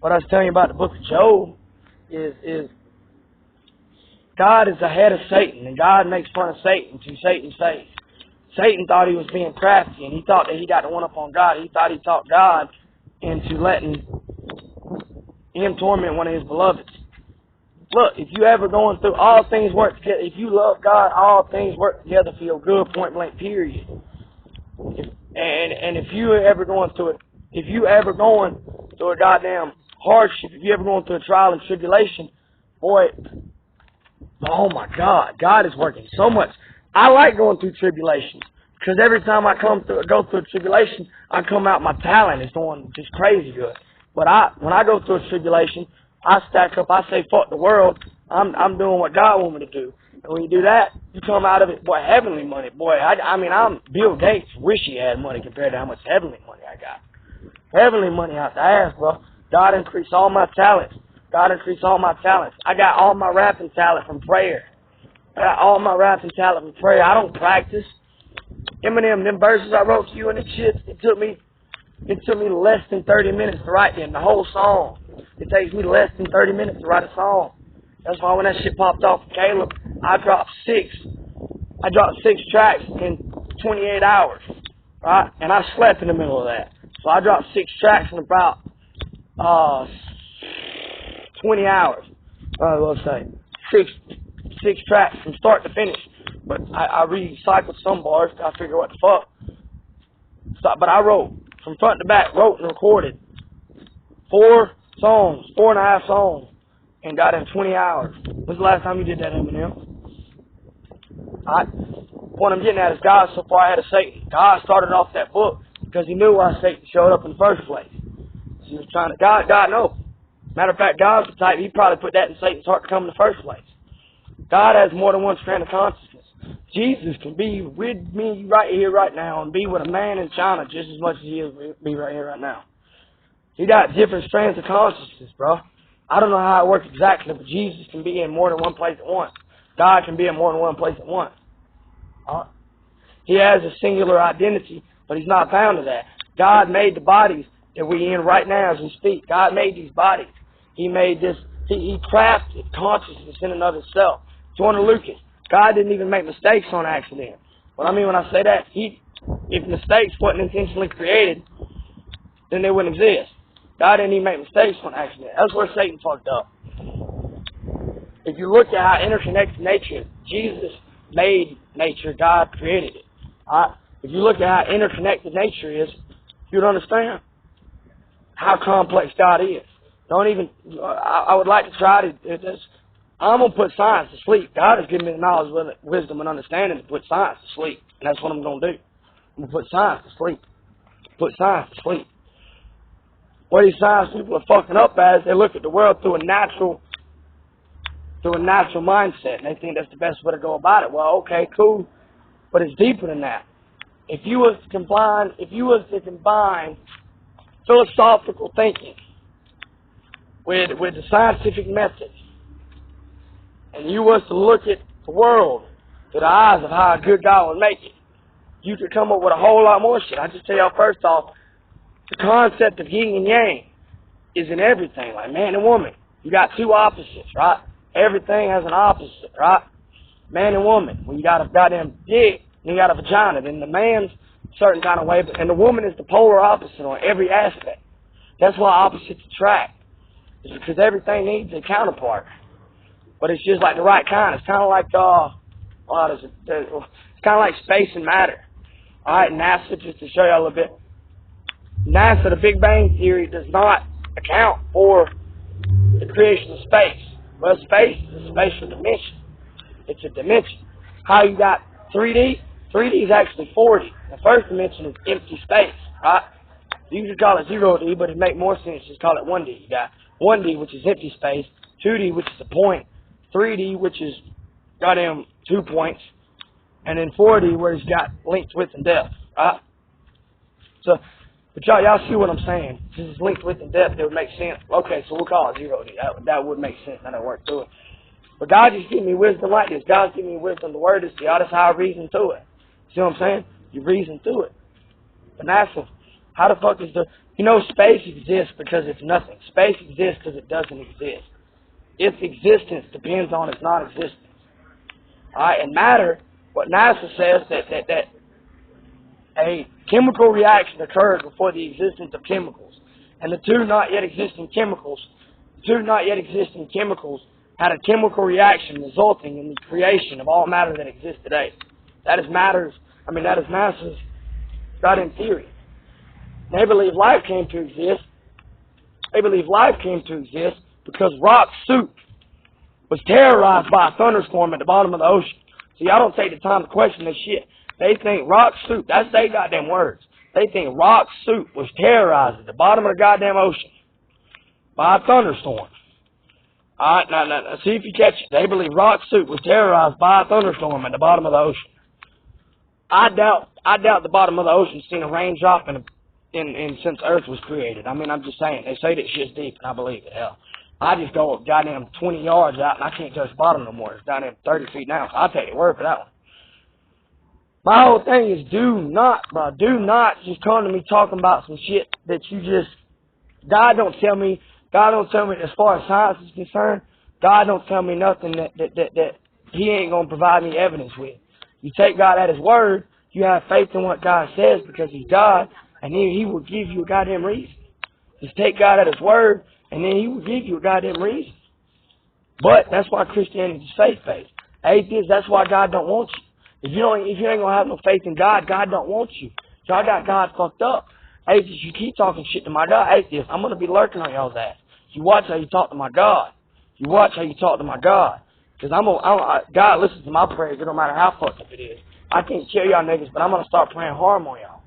what I was telling you about the book of Job is God is the head of Satan, and God makes fun of Satan to Satan's face. Satan thought he was being crafty, and he thought that he got the one up on God. He thought he talked God into letting him torment one of his beloveds. Look, if you ever going through, all things work together. If you love God, all things work together for your good, point blank, period. And if you ever going through it, if you ever going through a goddamn hardship, if you ever going through a trial and tribulation, boy, oh my God, God is working so much. I like going through tribulations because every time I go through a tribulation, I come out, my talent is doing just crazy good. But when I go through a tribulation, I stack up, I say, fuck the world, I'm doing what God wants me to do. And when you do that, you come out of it, boy, heavenly money. Boy, I'm Bill Gates, wish he had money compared to how much heavenly money I got. Heavenly money out the ass, bro. God increased all my talents. God increased all my talents. I got all my rapping talent from prayer. I got all my rapping talent from prayer. I don't practice. Eminem, them verses I wrote to you and the shit, it took me less than 30 minutes to write them, the whole song. It takes me less than 30 minutes to write a song. That's why when that shit popped off of Caleb, I dropped six tracks in 28 hours, right? And I slept in the middle of that. So I dropped 6 tracks in about 20 hours. Let's say six tracks from start to finish. But I recycled some bars. I figured what the fuck. But I wrote from front to back, wrote and recorded 4.5 songs, and got in 20 hours. When's the last time you did that, Eminem? What I'm getting at is God so far ahead of Satan. God started off that book because he knew why Satan showed up in the first place. He was trying to, God knows. Matter of fact, God's the type, he probably put that in Satan's heart to come in the first place. God has more than one strand of consciousness. Jesus can be with me right here, right now, and be with a man in China just as much as he is with me right here, right now. He got different strands of consciousness, bro. I don't know how it works exactly, but Jesus can be in more than one place at once. God can be in more than one place at once. He has a singular identity, but he's not bound to that. God made the bodies that we're in right now as we speak. God made these bodies. He made this. He crafted consciousness in and of itself. Joyner Lucas. God didn't even make mistakes on accident. What I mean when I say that, if mistakes wasn't intentionally created, then they wouldn't exist. God didn't even make mistakes on accident. That's where Satan fucked up. If you look at how interconnected nature is, Jesus made nature, God created it. If you look at how interconnected nature is, you'd understand how complex God is. I would like to try to, I'm going to put science to sleep. God has given me the knowledge, wisdom, and understanding to put science to sleep. And that's what I'm going to do. I'm going to put science to sleep. Put science to sleep. What these science people are fucking up as, they look at the world through a natural mindset, and they think that's the best way to go about it. Well, okay, cool, but it's deeper than that. If you was to combine philosophical thinking with the scientific method, and you was to look at the world through the eyes of how a good God would make it, you could come up with a whole lot more shit. I just tell y'all first off, the concept of yin and yang is in everything, like man and woman. You got two opposites, right? Everything has an opposite, right? Man and woman. When you got a goddamn dick, and you got a vagina, then the man's a certain kind of way, and the woman is the polar opposite on every aspect. That's why opposites attract. It's because everything needs a counterpart. But it's just like the right kind. It's kind of like, it's kind of like space and matter. Alright, NASA, just to show you a little bit. NASA, the Big Bang Theory, does not account for the creation of space. Well, space is a spatial dimension. It's a dimension. How you got 3D? 3D is actually 4D. The first dimension is empty space, right? You could call it 0D, but it make more sense just call it 1D. You got 1D, which is empty space, 2D, which is a point, 3D, which is goddamn 2 points, and then 4D, where it's got length, width, and depth, right? So, but y'all see what I'm saying. This is length, width, and depth. It would make sense. Okay, so we'll call it 0D. That would make sense. That'll work through it. But God just gave me wisdom like this. God's giving me wisdom. The word is God. That's how I reason through it. See what I'm saying? You reason through it. But NASA, How the fuck is the... You know, space exists because it's nothing. Space exists because it doesn't exist. Its existence depends on its non-existence. Alright, and matter, what NASA says, that a chemical reaction occurred before the existence of chemicals. And the two not yet existing chemicals had a chemical reaction resulting in the creation of all matter that exists today. That is NASA's goddamn theory. They believe life came to exist. They believe life came to exist because rock soup was terrorized by a thunderstorm at the bottom of the ocean. So y'all don't take the time to question this shit. They think rock soup, that's their goddamn words. They think rock soup was terrorized at the bottom of the goddamn ocean by a thunderstorm. Alright, now, see if you catch it. They believe rock soup was terrorized by a thunderstorm at the bottom of the ocean. I doubt the bottom of the ocean's seen a raindrop since Earth was created. I mean, I'm just saying. They say that shit's deep, and I believe it. Hell, I just go goddamn 20 yards out, and I can't touch the bottom no more. It's down there 30 feet now, so I'll take your word for that one. My whole thing is do not just come to me talking about some shit that you just... God don't tell me as far as science is concerned, God don't tell me nothing that He ain't going to provide me evidence with. You take God at His word, you have faith in what God says because He's God, and then He will give you a goddamn reason. Just take God at His word, and then He will give you a goddamn reason. But that's why Christianity is faith-based. Atheists, that's why God don't want you. If you ain't going to have no faith in God, God don't want you. Y'all got God fucked up. Atheists, you keep talking shit to my God. Atheists, I'm going to be lurking on y'all's ass. You watch how you talk to my God. You watch how you talk to my God. Because God listens to my prayers. It don't matter how fucked up it is. I can't kill y'all niggas, but I'm going to start praying harm on y'all.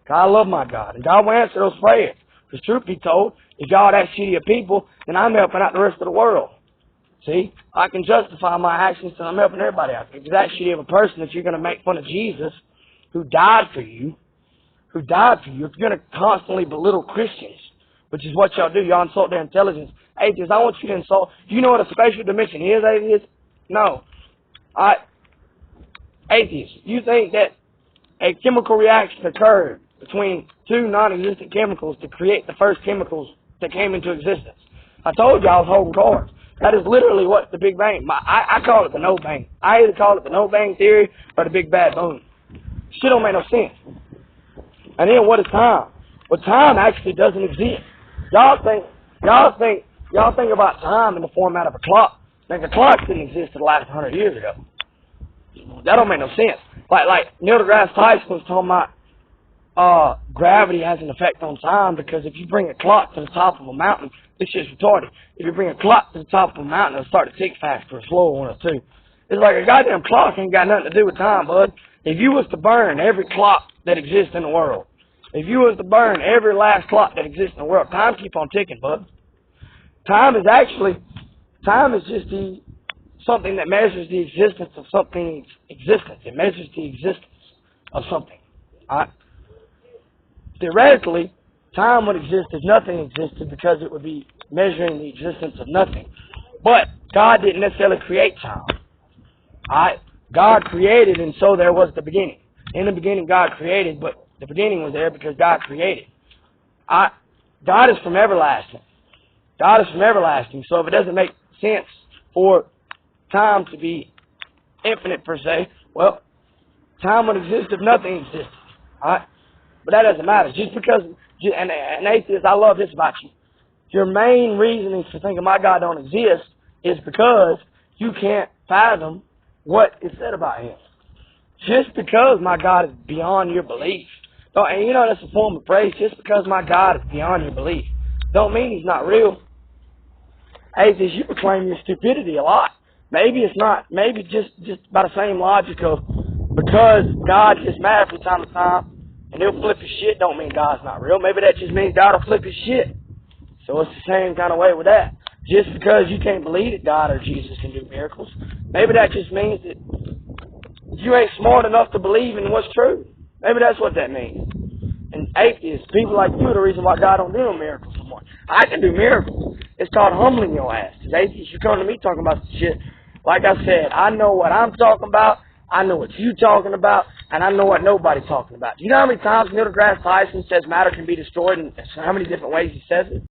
God love my God. And God will answer those prayers. Because truth be told, if y'all that shitty of people, then I'm helping out the rest of the world. See? I can justify my actions and I'm helping everybody out. If you're that shitty of a person that you're going to make fun of Jesus, who died for you, if you're going to constantly belittle Christians, which is what y'all do, y'all insult their intelligence. Atheists, I want you to insult. Do you know what a spatial dimension is, atheists? No. Atheists, you think that a chemical reaction occurred between two non-existent chemicals to create the first chemicals that came into existence? I told you I was holding cards. That is literally what the Big Bang, I call it the No Bang. I either call it the No Bang Theory or the Big Bad Boom. Shit don't make no sense. And then what is time? Well, time actually doesn't exist. Y'all think about time in the format of a clock. Think a clock didn't exist until the last 100 years ago. That don't make no sense. Like Neil deGrasse Tyson was talking about gravity has an effect on time because if you bring a clock to the top of a mountain, this shit's retarded. If you bring a clock to the top of a mountain, it'll start to tick faster or slower one or two. It's like a goddamn clock ain't got nothing to do with time, bud. If you was to burn every clock that exists in the world, if you was to burn every last clock that exists in the world, time keep on ticking, bud. Time is just something that measures the existence of something's existence. It measures the existence of something. Alright? Theoretically, time would exist if nothing existed because it would be measuring the existence of nothing. But God didn't necessarily create time. Alright? God created, and so there was the beginning. In the beginning, God created, but the beginning was there because God created. God is from everlasting. God is from everlasting. So if it doesn't make sense for time to be infinite per se, well, time would exist if nothing existed. Alright? But that doesn't matter. Just because, and atheists, I love this about you. Your main reasoning for thinking my God don't exist is because you can't fathom what is said about Him. Just because my God is beyond your belief. And you know that's a form of praise. Just because my God is beyond your belief don't mean He's not real. Atheists, you proclaim your stupidity a lot. Maybe it's not. Maybe just by the same logic of because God gets mad from time to time and He'll flip His shit don't mean God's not real. Maybe that just means God will flip His shit. So it's the same kind of way with that. Just because you can't believe that God or Jesus can do miracles, maybe that just means that you ain't smart enough to believe in what's true. Maybe that's what that means. And atheists, people like you, are the reason why God don't do no miracles no more. I can do miracles. It's called humbling your ass. As atheists, you come to me talking about some shit. Like I said, I know what I'm talking about. I know what you're talking about, and I know what nobody's talking about. Do you know how many times Neil deGrasse Tyson says matter can be destroyed, and how many different ways he says it?